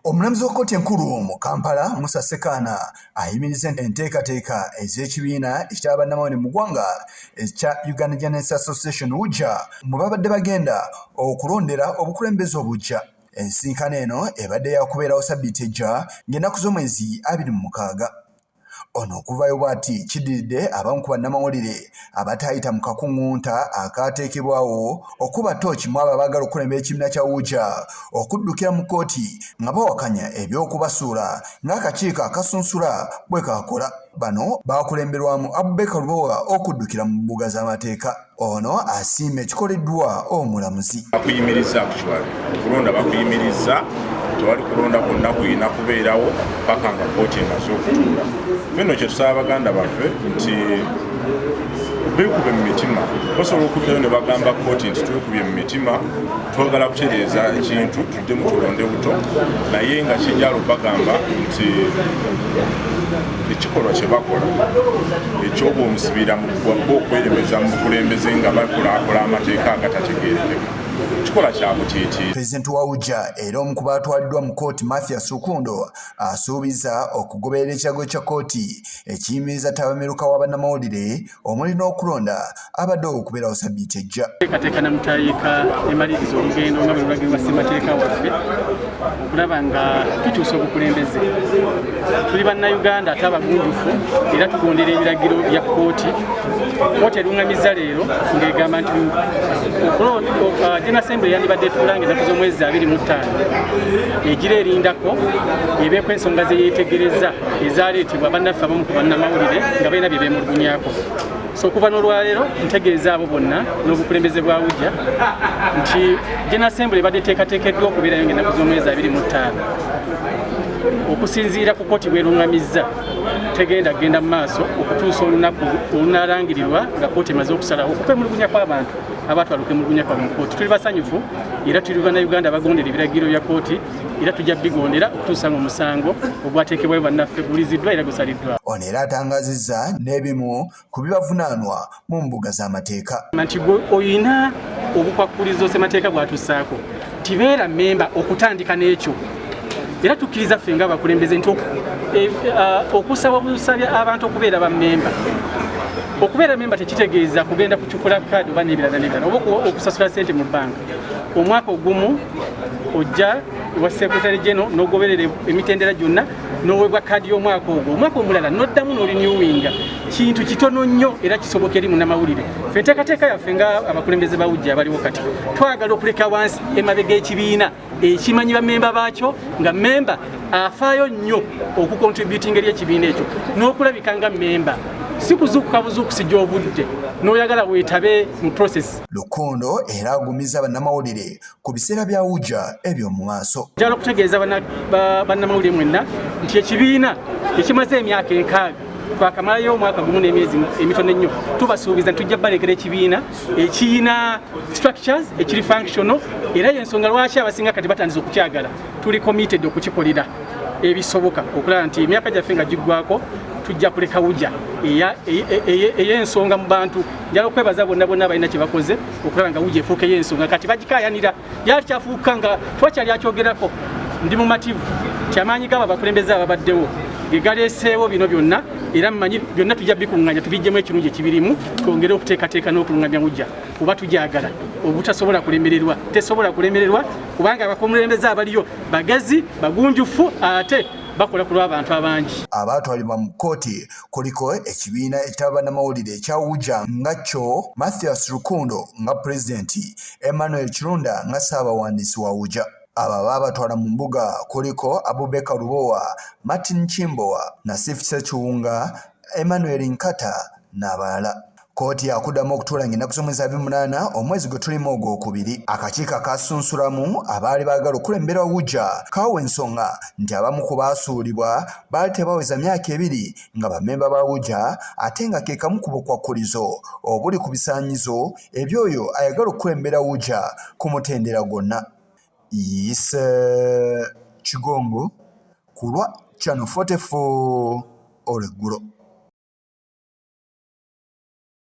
Omulamuzi wa kkooti enkulu mu Kampala Musa Ssekana ayimirizza enteekateeka ez'ekibiina ekya Bannamawulire mu ggwanga ekya Uganda Journalists Association UJA mu babadde bagenda okulondera obukulembeze obuggya. Ensisinkano eno ebadde yakubeerawo ssabbiiti ejja ng'ennaku z'omwezi 26. Ono okuvayo bw'ati kiddiridde abamu ku bannamawulire abataayita mu kakungunta akaateekebwawo okuba ttooki mu abo abaagala okukulembera ekibiina kya UJA okuddukira mu kkooti nga bawakanya eby'okubasuula ng'akakiiko akasunsula bwe kakola. Bano baakulemberwamu Abubakar Lubowa okuddukira mu mbuga z'amateeka. Ono asiima ekikoleddwa omulamuzi. Bakuyimirizza Okulonda bakuyimirizza tewali kulonda kwonna kuyina kubeerawo paka nga kkooti emaze okutuula. Fenno kye tusaba baganda baffe nti beekube mu mitima. Basobola okuddayo ne bagamba kkooti nti twekubye mu mitima, twagala kutereeza ekintu tuddemu tulonde buto, naye nga kijalo bagamba nti ekikolwa kye bakola eky'obwomusibira mu ggwanga okweremeza mu bukulembeze nga bakola amateeka agatategeerekeka. Kikola kya butiiti. Pulezidenti wa UJA era omu ku baatwaliddwa mu kkooti Mathias Rukundo asuubiza okugoberera ekirago kya kkooti ekiyimiriza Ttabamiruka wa Bannamawulire omulina Okulonda abadde okubeerawo ssabbiiti ejja. Teekateeka mutayiika emaliriza olugendo nga bwe lulagirwa ssemateeka waffe okulaba nga tukyusa obukulembeze. Tuli bannayuganda ate abagunjufu era tugondera ebiragiro bya kkooti. Kkooti eruŋŋamizza leero ng'egamba nti General Assembly yandibadde tulange ennaku z'omwezi 25 egira erindako ebeeko ensonga ze yeetegereza ezaaleetebwa bannaffe abamu ku bannamawulire nga balina bye beemulugunyaako. So okuva n'olwaleero ntegeeza abo bonna n'obukulembeze bwa UJA nti General Assembly ebadde eteekateekeddwa okubeerayo ng'ennaku z'omwezi 25 okusinziira ku kkooti bweruŋŋamizza tegenda kugenda mu maaso okutuusa olunaku olunaalangirirwa nga kkooti emaze okusalawo okwemulugunya kw'abantu abaatwala okwemulugunya kwabwe mu kkooti. Tuli basanyufu era tuli bannayuganda abagondera ebiragiro bya kkooti era tujja bigondera okutuusa ng'omusango ogwateekebwayo bannaffe guliziddwa era gusaliddwa. Ono era atangazizza n'ebimu ku bibavunaanwa mu mbuga z'amateeka. Nti gwe oyina obukwakkulizo ssemateeka bw'atussaako tibeera mmemba okutandika n'ekyo. Era tukkiriza ffe ng'abakulembeze nti okusaba busabya abantu okubeera bammemba. Okubeera memba tekitegeeza kugenda kucukula kaadi oba n'ebirala n'ebirala oba okusasula ssente mu bbanka. Omwaka ogumu ojja ewa Secretary General n'ogoberera emitendera gyonna n'oweebwa kaadi y'omwaka ogwo. Omwaka omulala n'oddamu n'olinyuwinga. Kintu kitono nnyo era kisoboka eri munnamawulire. Ffe enteekateeka yaffe ng'abakulembeze ba UJA abaliwo kati twagala okuleka wansi emabega ekibiina ekimanyi bammemba baakyo nga mmemba afaayo nnyo okukontributinga eri ekibiina ekyo n'okulabika nga mmemba. Si kuzuukuka buzuukusi gy'ovudde n'oyagala weetabe mu process. Lukundo era agumizza bannamawulire ku biseera bya UJA eby'omu maaso. Njagala okutegeeza bannamawulire mwenna nti ekibiina ekimaze emyaka 6 twakamalayo omwaka gumu n'emyezi emitono ennyo tubasuubiza nti tujja balekera ekibiina ekiyina structures ekiri functional era y'ensonga lwaki abasinga kati batandise okukyagala. Tuli committed okukikolera ebisoboka okulaba nti emyaka gyaffe nga giggwako tujja kuleka UJA ey'ensonga mu bantu. Njagala okwebaza bonna abalina kye bakoze okulaba nga UJA efuuka ey'ensonga kati bagikaayanira yakyafuuka nga twakyali akyogerako. Ndi mumativu ti amaanyi g'abo abakulembeze ababaddewo ge galeeseewo bino byonna era mmanyi byonna tujja bikuŋŋanya tubiggyemu ekirungi ekibirimu twongere okuteekateeka n'okuluŋŋamya UJA kuba tugyagala obutasobola kulemererwa tesobola kulemererwa kubanga abakulembeze abaliyo bagezi bagunjufu ate bakola ku lw'abantu abangi. Abaatwalibwa mu kkooti kuliko ekibiina ekya Bannamawulire ekya UJA nga kyo Mathias Rukundo nga pulezidenti, Emmanuel Kirunda nga ssaabawandiisi wa UJA. Aba baabatwala mu mbuga kuliko Abubakar Lubowa, Martin Kimbowa, Nasif Sekiwunga, Emmanuel Nkata n'abalala. Kkooti yakuddamu okutuula ng'ennaku z'omwezi 28 omwezi gwe tulimu ogwokubiri. Akakiiko akasunsulamu abaali baagala okulembera UJA kaawa ensonga nti abamu ku baasuulibwa baali tebaweza myaka 2 nga bammemba ba UJA ate nga ke kamu ku bukwakkulizo obuli ku bisaanyizo eby'oyo ayagala okulembera UJA ku mutendera gwonna. Kigongo ku lwa Channel 44 olweggulo.